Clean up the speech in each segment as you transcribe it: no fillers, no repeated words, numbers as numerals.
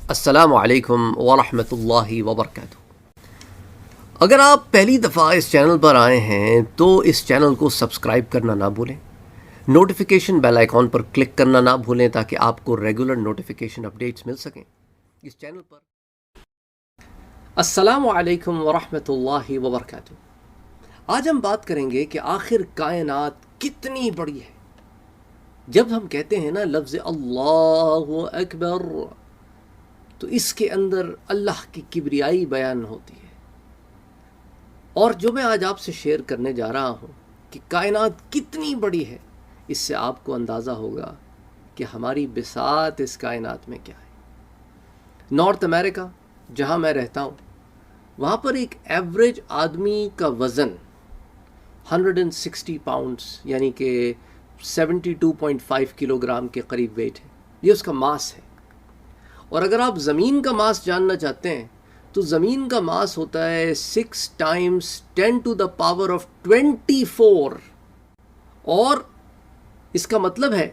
السلام علیکم ورحمۃ اللہ وبرکاتہ۔ اگر آپ پہلی دفعہ اس چینل پر آئے ہیں تو اس چینل کو سبسکرائب کرنا نہ بھولیں، نوٹیفیکیشن بیل آئیکن پر کلک کرنا نہ بھولیں تاکہ آپ کو ریگولر نوٹیفیکیشن اپڈیٹس مل سکیں اس چینل پر۔ السلام علیکم ورحمۃ اللہ وبرکاتہ۔ آج ہم بات کریں گے کہ آخر کائنات کتنی بڑی ہے۔ جب ہم کہتے ہیں نا لفظ اللہ اکبر تو اس کے اندر اللہ کی کبریائی بیان ہوتی ہے، اور جو میں آج آپ سے شیئر کرنے جا رہا ہوں کہ کائنات کتنی بڑی ہے، اس سے آپ کو اندازہ ہوگا کہ ہماری بساط اس کائنات میں کیا ہے۔ نارتھ امریکہ جہاں میں رہتا ہوں، وہاں پر ایک ایوریج آدمی کا وزن 160 پاؤنڈز یعنی کہ 72.5 کلو گرام کے قریب ویٹ ہے۔ یہ اس کا ماس ہے۔ اور اگر آپ زمین کا ماس جاننا چاہتے ہیں تو زمین کا ماس ہوتا ہے 6 times 10 to the power of 24، اور اس کا مطلب ہے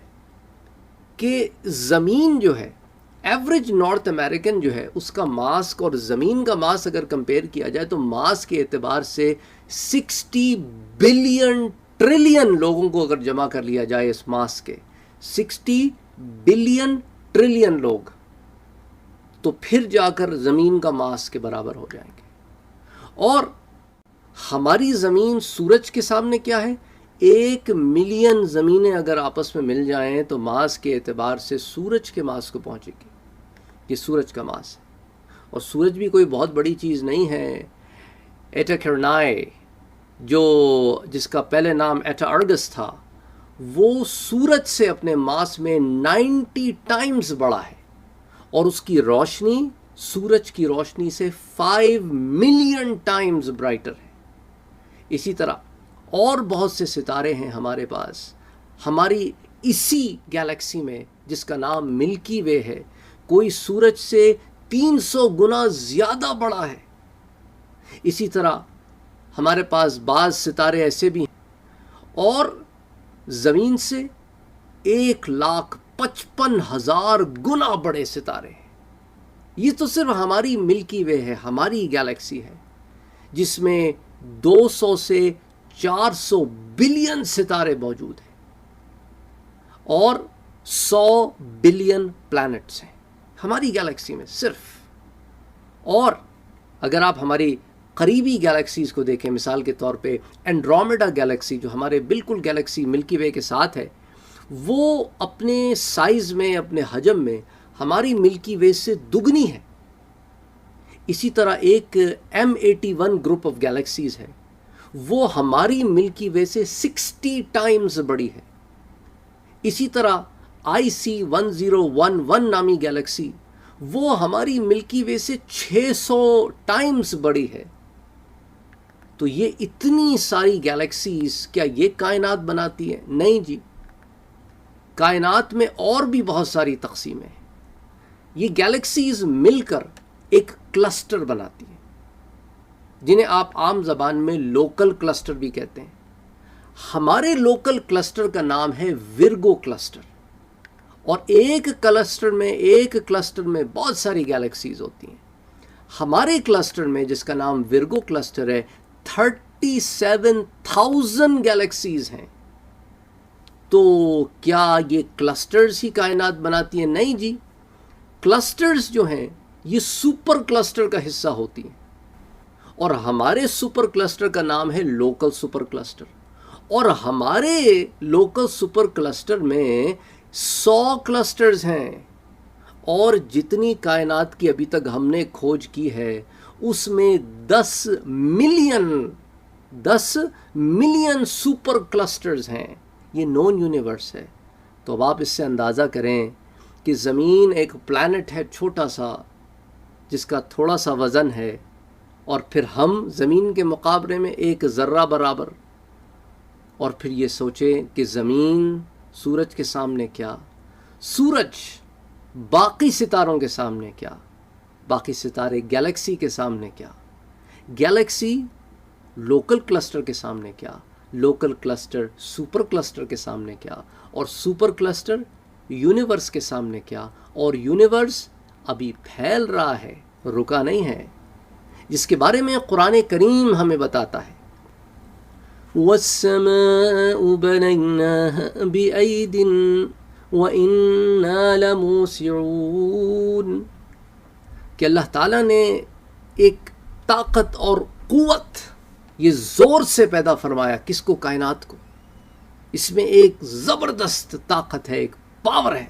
کہ زمین جو ہے، ایوریج نارتھ امریکن جو ہے، اس کا ماس اور زمین کا ماس اگر کمپیئر کیا جائے تو ماس کے اعتبار سے 60 بلین ٹریلین لوگوں کو اگر جمع کر لیا جائے اس ماس کے، 60 بلین ٹریلین لوگ، تو پھر جا کر زمین کا ماس کے برابر ہو جائیں گے۔ اور ہماری زمین سورج کے سامنے کیا ہے؟ 1 ملین زمینیں اگر آپس میں مل جائیں تو ماس کے اعتبار سے سورج کے ماس کو پہنچے گی۔ یہ سورج کا ماس ہے، اور سورج بھی کوئی بہت بڑی چیز نہیں ہے۔ ایٹا کیرنائی جس کا پہلے نام ایٹا ارگس تھا، وہ سورج سے اپنے ماس میں 90 ٹائمز بڑا ہے، اور اس کی روشنی سورج کی روشنی سے 5 ملین ٹائمز برائٹر ہے۔ اسی طرح اور بہت سے ستارے ہیں ہمارے پاس، ہماری اسی گیلیکسی میں جس کا نام ملکی وے ہے، کوئی سورج سے 300 گنا زیادہ بڑا ہے۔ اسی طرح ہمارے پاس بعض ستارے ایسے بھی ہیں اور زمین سے 1,55,000 گنا بڑے ستارے ہیں۔ یہ تو صرف ہماری ملکی وے ہے، ہماری گیلیکسی ہے، جس میں 200 سے 400 بلین ستارے موجود ہیں اور 100 بلین پلانٹس ہیں ہماری گیلیکسی میں صرف۔ اور اگر آپ ہماری قریبی گیلیکسیز کو دیکھیں، مثال کے طور پہ اینڈرومیڈا گیلیکسی جو ہمارے بالکل گیلیکسی ملکی وے کے ساتھ ہے، وہ اپنے سائز میں، اپنے حجم میں ہماری ملکی وے سے دگنی ہے۔ اسی طرح ایک M81 گروپ آف گیلیکسیز ہے، وہ ہماری ملکی وے سے 60 ٹائمز بڑی ہے۔ اسی طرح IC1011 نامی گیلیکسی، وہ ہماری ملکی وے سے 600 ٹائمز بڑی ہے۔ تو یہ اتنی ساری گیلیکسیز کیا یہ کائنات بناتی ہیں؟ نہیں جی، کائنات میں اور بھی بہت ساری تقسیمیں ہیں۔ یہ گیلیکسیز مل کر ایک کلسٹر بناتی ہیں، جنہیں آپ عام زبان میں لوکل کلسٹر بھی کہتے ہیں۔ ہمارے لوکل کلسٹر کا نام ہے ورگو کلسٹر، اور ایک کلسٹر میں بہت ساری گیلیکسیز ہوتی ہیں۔ ہمارے کلسٹر میں، جس کا نام ورگو کلسٹر ہے، 37,000 گیلیکسیز ہیں۔ تو کیا یہ کلسٹرز ہی کائنات بناتی ہیں؟ نہیں جی، کلسٹرز جو ہیں یہ سپر کلسٹر کا حصہ ہوتی ہیں، اور ہمارے سپر کلسٹر کا نام ہے لوکل سپر کلسٹر، اور ہمارے لوکل سپر کلسٹر میں 100 کلسٹرز ہیں، اور جتنی کائنات کی ابھی تک ہم نے کھوج کی ہے اس میں 10 ملین سپر کلسٹرز ہیں۔ یہ نون یونیورس ہے۔ تو اب آپ اس سے اندازہ کریں کہ زمین ایک پلانٹ ہے چھوٹا سا، جس کا تھوڑا سا وزن ہے، اور پھر ہم زمین کے مقابلے میں ایک ذرہ برابر، اور پھر یہ سوچیں کہ زمین سورج کے سامنے کیا، سورج باقی ستاروں کے سامنے کیا، باقی ستارے گیلیکسی کے سامنے کیا، گیلیکسی لوکل کلسٹر کے سامنے کیا، لوکل کلسٹر سپر کلسٹر کے سامنے کیا، اور سپر کلسٹر یونیورس کے سامنے کیا، اور یونیورس ابھی پھیل رہا ہے، رکا نہیں ہے، جس کے بارے میں قرآن کریم ہمیں بتاتا ہے وَالسَّمَاءُ بَنَيْنَاهَا بِأَيْدٍ وَإِنَّا لَمُوسِعُونَ کہ اللہ تعالیٰ نے ایک طاقت اور قوت یہ زور سے پیدا فرمایا، کس کو؟ کائنات کو. اس میں ایک زبردست طاقت ہے، ایک پاور ہے،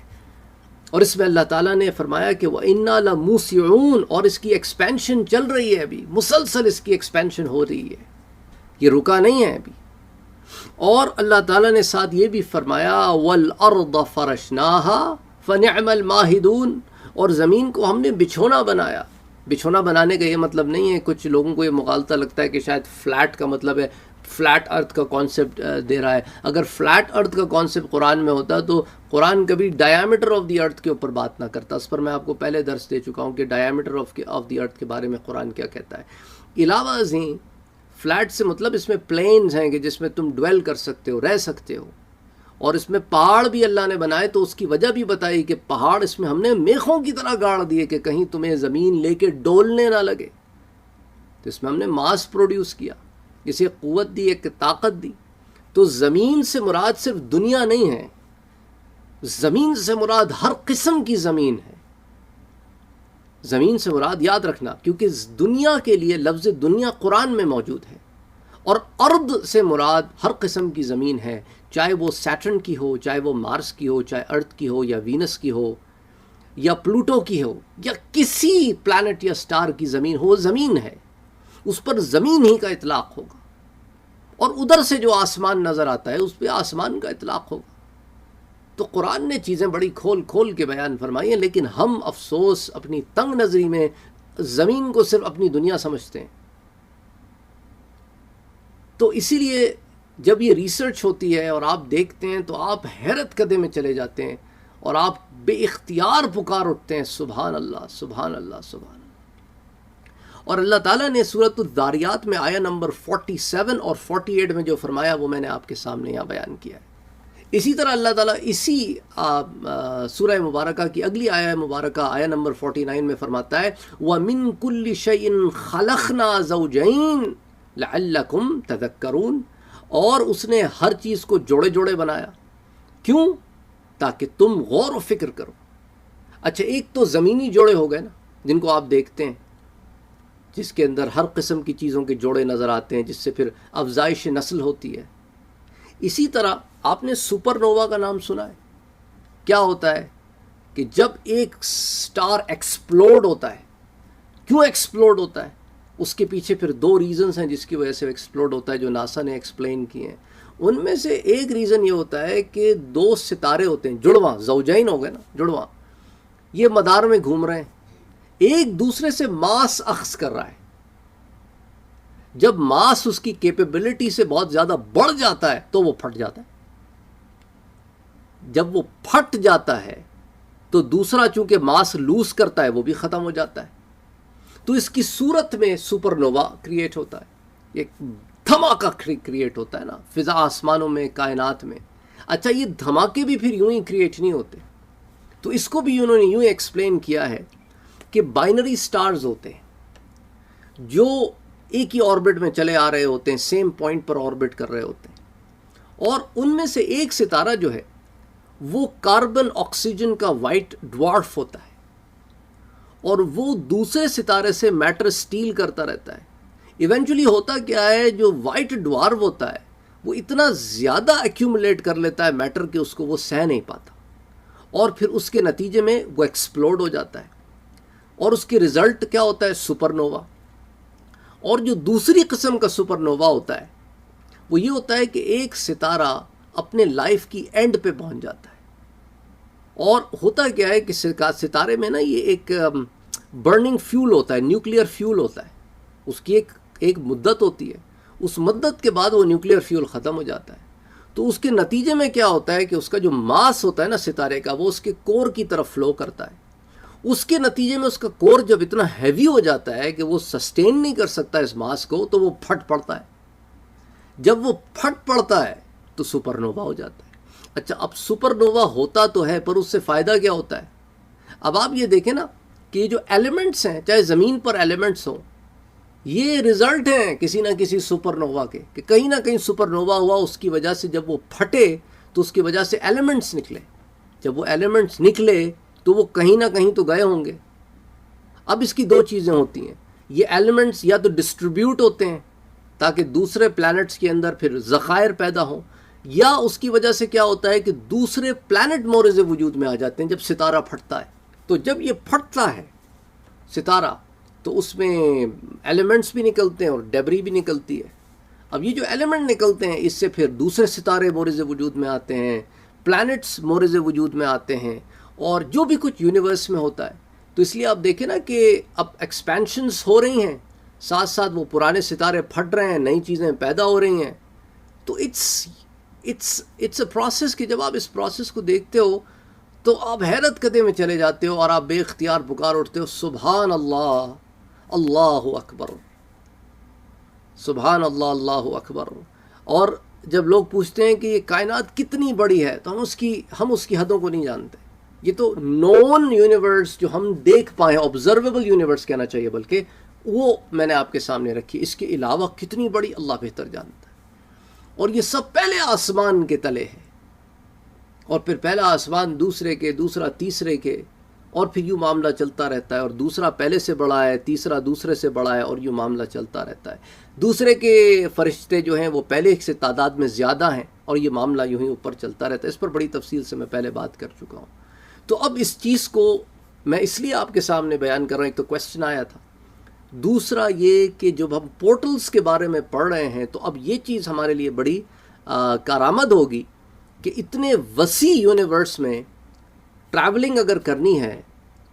اور اس میں اللہ تعالیٰ نے فرمایا کہ وَإِنَّا لَمُوسِعُونَ، اور اس کی ایکسپینشن چل رہی ہے، ابھی مسلسل اس کی ایکسپینشن ہو رہی ہے، یہ رکا نہیں ہے ابھی. اور اللہ تعالیٰ نے ساتھ یہ بھی فرمایا وَالْأَرْضَ فَرَشْنَاهَا فَنِعْمَ الْمَاهِدُونَ، اور زمین کو ہم نے بچھونا بنایا. بچھونا بنانے کا یہ مطلب نہیں ہے، کچھ لوگوں کو یہ مغالطہ لگتا ہے کہ شاید فلیٹ کا مطلب ہے فلیٹ ارتھ کا کانسیپٹ دے رہا ہے. اگر فلیٹ ارتھ کا کانسیپٹ قرآن میں ہوتا تو قرآن کبھی ڈایامیٹر آف دی ارتھ کے اوپر بات نہ کرتا. اس پر میں آپ کو پہلے درس دے چکا ہوں کہ ڈایامیٹر آف دی ارتھ کے بارے میں قرآن کیا کہتا ہے. علاوہ ازیں فلیٹ سے مطلب اس میں پلینز ہیں کہ جس میں تم ڈویل کر سکتے ہو، رہ سکتے ہو، اور اس میں پہاڑ بھی اللہ نے بنائے تو اس کی وجہ بھی بتائی کہ پہاڑ اس میں ہم نے میخوں کی طرح گاڑ دیے کہ کہیں تمہیں زمین لے کے ڈولنے نہ لگے. تو اس میں ہم نے ماس پروڈیوس کیا، اسے قوت دی، ایک طاقت دی. تو زمین سے مراد صرف دنیا نہیں ہے، زمین سے مراد ہر قسم کی زمین ہے. زمین سے مراد یاد رکھنا، کیونکہ دنیا کے لیے لفظ دنیا قرآن میں موجود ہے، اور ارض سے مراد ہر قسم کی زمین ہے، چاہے وہ سیٹرن کی ہو، چاہے وہ مارس کی ہو، چاہے ارتھ کی ہو، یا وینس کی ہو، یا پلوٹو کی ہو، یا کسی پلانٹ یا سٹار کی زمین ہو، زمین ہے، اس پر زمین ہی کا اطلاق ہوگا. اور ادھر سے جو آسمان نظر آتا ہے اس پہ آسمان کا اطلاق ہوگا. تو قرآن نے چیزیں بڑی کھول کھول کے بیان فرمائی ہیں، لیکن ہم افسوس اپنی تنگ نظری میں زمین کو صرف اپنی دنیا سمجھتے ہیں. تو اسی لیے جب یہ ریسرچ ہوتی ہے اور آپ دیکھتے ہیں تو آپ حیرت کدے میں چلے جاتے ہیں، اور آپ بے اختیار پکار اٹھتے ہیں سبحان اللہ سبحان اللہ سبحان اللہ. اور اللہ تعالیٰ نے سورۃ الذاریات میں آیہ نمبر 47 اور 48 میں جو فرمایا وہ میں نے آپ کے سامنے یہاں بیان کیا ہے. اسی طرح اللہ تعالیٰ اسی سورہ مبارکہ کی اگلی آیہ مبارکہ آیہ نمبر 49 میں فرماتا ہے وَمِن كُلِّ شَيْءٍ خَلَقْنَا زَوْجَيْنِ لَعَلَّكُمْ تَذَكَّرُونَ، اور اس نے ہر چیز کو جوڑے جوڑے بنایا. کیوں؟ تاکہ تم غور و فکر کرو. اچھا، ایک تو زمینی جوڑے ہو گئے نا، جن کو آپ دیکھتے ہیں، جس کے اندر ہر قسم کی چیزوں کے جوڑے نظر آتے ہیں، جس سے پھر افزائش نسل ہوتی ہے. اسی طرح آپ نے سپر نووا کا نام سنا ہے؟ کیا ہوتا ہے کہ جب ایک سٹار ایکسپلوڈ ہوتا ہے، کیوں ایکسپلوڈ ہوتا ہے؟ اس کے پیچھے پھر دو ریزنز ہیں جس کی وجہ سے ایکسپلوڈ ہوتا ہے، جو ناسا نے ایکسپلین کیے ہیں. ان میں سے ایک ریزن یہ ہوتا ہے کہ دو ستارے ہوتے ہیں، جڑواں، زوجین ہو گئے نا، جڑواں، یہ مدار میں گھوم رہے ہیں، ایک دوسرے سے ماس اخذ کر رہا ہے. جب ماس اس کی کیپیبلٹی سے بہت زیادہ بڑھ جاتا ہے تو وہ پھٹ جاتا ہے. جب وہ پھٹ جاتا ہے تو دوسرا چونکہ ماس لوز کرتا ہے وہ بھی ختم ہو جاتا ہے. تو اس کی صورت میں سپر نووا کریٹ ہوتا ہے، ایک دھماکہ کریٹ ہوتا ہے نا فضا آسمانوں میں، کائنات میں. اچھا، یہ دھماکے بھی پھر یوں ہی کریٹ نہیں ہوتے. تو اس کو بھی انہوں نے یوں ایکسپلین کیا ہے کہ بائنری سٹارز ہوتے ہیں جو ایک ہی آربٹ میں چلے آ رہے ہوتے ہیں، سیم پوائنٹ پر آربٹ کر رہے ہوتے ہیں، اور ان میں سے ایک ستارہ جو ہے وہ کاربن آکسیجن کا وائٹ ڈوارف ہوتا ہے، اور وہ دوسرے ستارے سے میٹر سٹیل کرتا رہتا ہے. ایونچولی ہوتا کیا ہے، جو وائٹ ڈوارف ہوتا ہے وہ اتنا زیادہ ایکیومولیٹ کر لیتا ہے میٹر کہ اس کو وہ سہ نہیں پاتا، اور پھر اس کے نتیجے میں وہ ایکسپلوڈ ہو جاتا ہے، اور اس کی رزلٹ کیا ہوتا ہے؟ Super nova. اور جو دوسری قسم کا سپر نووا ہوتا ہے وہ یہ ہوتا ہے کہ ایک ستارہ اپنے لائف کی اینڈ پہ پہنچ جاتا ہے. اور ہوتا کیا ہے کہ ستارے میں نا یہ ایک برننگ فیول ہوتا ہے، نیوکلیئر فیول ہوتا ہے، اس کی ایک مدت ہوتی ہے، اس مدت کے بعد وہ نیوکلیئر فیول ختم ہو جاتا ہے. تو اس کے نتیجے میں کیا ہوتا ہے کہ اس کا جو ماس ہوتا ہے نا ستارے کا، وہ اس کے کور کی طرف فلو کرتا ہے. اس کے نتیجے میں اس کا کور جب اتنا ہیوی ہو جاتا ہے کہ وہ سسٹین نہیں کر سکتا اس ماس کو، تو وہ پھٹ پڑتا ہے. جب وہ پھٹ پڑتا ہے تو سپر نووا ہو جاتا ہے. اچھا، اب سپر نووا ہوتا تو ہے، پر اس سے فائدہ کیا ہوتا ہے؟ اب آپ یہ دیکھیں نا کہ یہ جو ایلیمنٹس ہیں، چاہے زمین پر ایلیمنٹس ہوں، یہ رزلٹ ہیں کسی نہ کسی سپر نووا کے، کہ کہیں نہ کہیں سپر نووا ہوا، اس کی وجہ سے جب وہ پھٹے تو اس کی وجہ سے ایلیمنٹس نکلے، جب وہ ایلیمنٹس نکلے تو وہ کہیں نہ کہیں تو گئے ہوں گے۔ اب اس کی دو چیزیں ہوتی ہیں، یہ ایلیمنٹس یا تو ڈسٹریبیوٹ ہوتے ہیں تاکہ دوسرے پلانٹس کے اندر پھر ذخائر پیدا ہوں، یا اس کی وجہ سے کیا ہوتا ہے کہ دوسرے پلانٹ مورد وجود میں آ جاتے ہیں جب ستارہ پھٹتا ہے۔ تو جب یہ پھٹتا ہے ستارہ تو اس میں ایلیمنٹس بھی نکلتے ہیں اور ڈیبری بھی نکلتی ہے۔ اب یہ جو ایلیمنٹ نکلتے ہیں اس سے پھر دوسرے ستارے مورد وجود میں آتے ہیں، پلانٹس مورد وجود میں آتے ہیں، اور جو بھی کچھ یونیورس میں ہوتا ہے۔ تو اس لیے آپ دیکھیں نا کہ اب ایکسپینشنز ہو رہی ہیں، ساتھ ساتھ وہ پرانے ستارے پھٹ رہے ہیں، نئی چیزیں پیدا ہو رہی ہیں۔ تو اٹس اے پروسیس کہ جب آپ اس پروسیس کو دیکھتے ہو تو آپ حیرت کدے میں چلے جاتے ہو اور آپ بے اختیار پکار اٹھتے ہو، سبحان اللہ، اللہ اکبر، سبحان اللہ، اللہ اکبر۔ اور جب لوگ پوچھتے ہیں کہ یہ کائنات کتنی بڑی ہے تو ہم اس کی حدوں کو نہیں جانتے۔ یہ تو نون یونیورس جو ہم دیکھ پائیں، آبزرویبل یونیورس کہنا چاہیے بلکہ، وہ میں نے آپ کے سامنے رکھی۔ اس کے علاوہ کتنی بڑی اللہ بہتر جانتا ہے۔ اور یہ سب پہلے آسمان کے تلے ہے، اور پھر پہلا آسمان دوسرے کے، دوسرا تیسرے کے، اور پھر یوں معاملہ چلتا رہتا ہے، اور دوسرا پہلے سے بڑا ہے، تیسرا دوسرے سے بڑا ہے، اور یوں معاملہ چلتا رہتا ہے۔ دوسرے کے فرشتے جو ہیں وہ پہلے سے تعداد میں زیادہ ہیں، اور یہ معاملہ یوں ہی اوپر چلتا رہتا ہے۔ اس پر بڑی تفصیل سے میں پہلے بات کر چکا ہوں۔ تو اب اس چیز کو میں اس لیے آپ کے سامنے بیان کر رہا ہوں، ایک تو کویسچن آیا تھا، دوسرا یہ کہ جب ہم پورٹلز کے بارے میں پڑھ رہے ہیں تو اب یہ چیز ہمارے لیے بڑی کارآمد ہوگی کہ اتنے وسیع یونیورس میں ٹریولنگ اگر کرنی ہے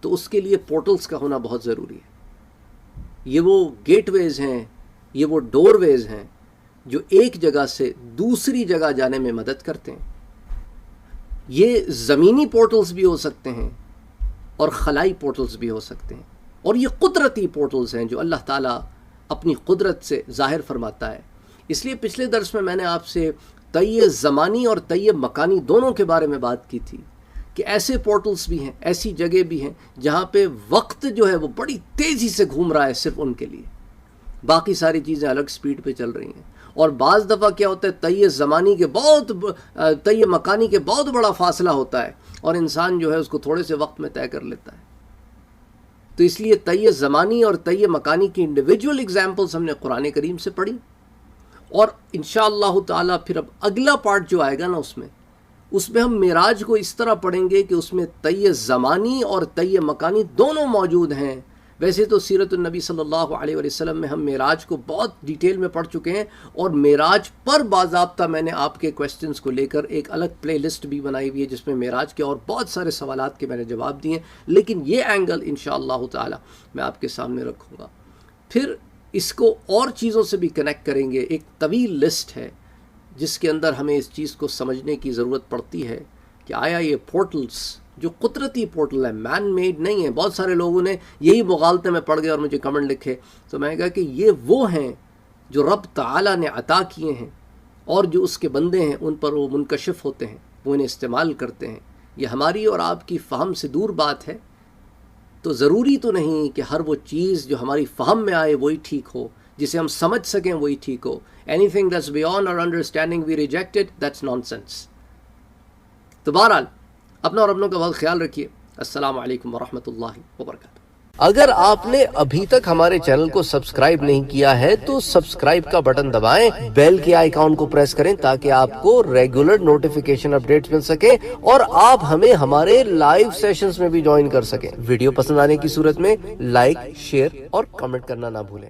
تو اس کے لیے پورٹلز کا ہونا بہت ضروری ہے۔ یہ وہ گیٹ ویز ہیں، یہ وہ ڈور ویز ہیں جو ایک جگہ سے دوسری جگہ جانے میں مدد کرتے ہیں۔ یہ زمینی پورٹلز بھی ہو سکتے ہیں اور خلائی پورٹلز بھی ہو سکتے ہیں، اور یہ قدرتی پورٹلز ہیں جو اللہ تعالیٰ اپنی قدرت سے ظاہر فرماتا ہے۔ اس لیے پچھلے درس میں نے آپ سے طی زمانی اور طی مکانی دونوں کے بارے میں بات کی تھی کہ ایسے پورٹلز بھی ہیں، ایسی جگہ بھی ہیں جہاں پہ وقت جو ہے وہ بڑی تیزی سے گھوم رہا ہے صرف ان کے لیے، باقی ساری چیزیں الگ سپیڈ پہ چل رہی ہیں۔ اور بعض دفعہ کیا ہوتا ہے، طی مکانی کے بہت بڑا فاصلہ ہوتا ہے اور انسان جو ہے اس کو تھوڑے سے وقت میں طے کر لیتا ہے۔ تو اس لیے طی زمانی اور طی مکانی کی انڈیویجول ایگزامپلز ہم نے قرآن کریم سے پڑھی، اور انشاءاللہ تعالیٰ پھر اب اگلا پارٹ جو آئے گا نا اس میں ہم معراج کو اس طرح پڑھیں گے کہ اس میں طی زمانی اور طی مکانی دونوں موجود ہیں۔ ویسے تو سیرت النبی صلی اللہ علیہ وسلم میں ہم معراج کو بہت ڈیٹیل میں پڑھ چکے ہیں، اور معراج پر باضابطہ میں نے آپ کے کویسچنز کو لے کر ایک الگ پلے لسٹ بھی بنائی ہوئی ہے جس میں معراج کے اور بہت سارے سوالات کے میں نے جواب دیے ہیں، لیکن یہ اینگل انشاءاللہ تعالی میں آپ کے سامنے رکھوں گا۔ پھر اس کو اور چیزوں سے بھی کنیکٹ کریں گے۔ ایک طویل لسٹ ہے جس کے اندر ہمیں اس چیز کو سمجھنے کی ضرورت پڑتی ہے کہ آیا یہ پورٹلز جو قدرتی پورٹل ہے، مین میڈ نہیں ہے۔ بہت سارے لوگوں نے یہی مغالطے میں پڑھ گئے اور مجھے کمنٹ لکھے، تو میں نے کہا کہ یہ وہ ہیں جو رب تعالیٰ نے عطا کیے ہیں، اور جو اس کے بندے ہیں ان پر وہ منکشف ہوتے ہیں، وہ انہیں استعمال کرتے ہیں۔ یہ ہماری اور آپ کی فہم سے دور بات ہے، تو ضروری تو نہیں کہ ہر وہ چیز جو ہماری فہم میں آئے وہی ٹھیک ہو، جسے ہم سمجھ سکیں وہی ٹھیک ہو۔ Anything that's beyond our understanding we reject it, that's nonsense. تو بہرحال اپنا اور اپنوں کا بہت خیال رکھیے۔ السلام علیکم ورحمۃ اللہ وبرکاتہ۔ اگر آپ نے ابھی تک ہمارے چینل کو سبسکرائب نہیں کیا ہے تو سبسکرائب کا بٹن دبائیں، بیل کے آئیکن کو پریس کریں تاکہ آپ کو ریگولر نوٹیفیکیشن اپڈیٹس مل سکے اور آپ ہمیں ہمارے لائیو سیشنز میں بھی جوائن کر سکیں۔ ویڈیو پسند آنے کی صورت میں لائک، شیئر اور کمنٹ کرنا نہ بھولیں۔